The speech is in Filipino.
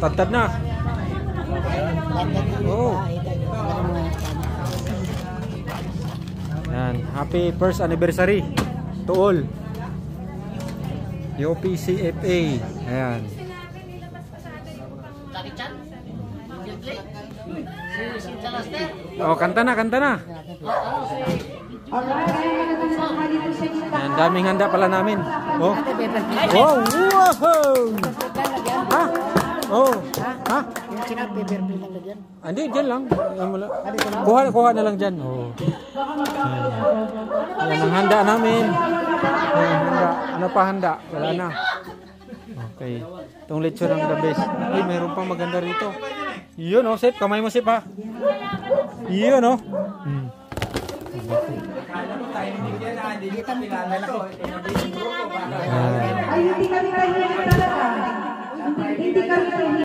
Tatad na. Oh. Yan. Happy first anniversary to all. UPCFA. Ayan. Oh, kanta na, kanta na. Ayan, daming handa pala namin. Oh. Oh, wow! Ha? Oh. Ha? Hindi, dyan lang. Kuha na lang dyan. Oh. Ayan ang handa namin. Ayan, handa. Ano pa handa? Wala na. Okay. Itong lechon ang the best. Ay, mayroon pang maganda rito. Yun oh, Sip. Kamay mo, Sip ha. Yun oh. Ay, hindi kami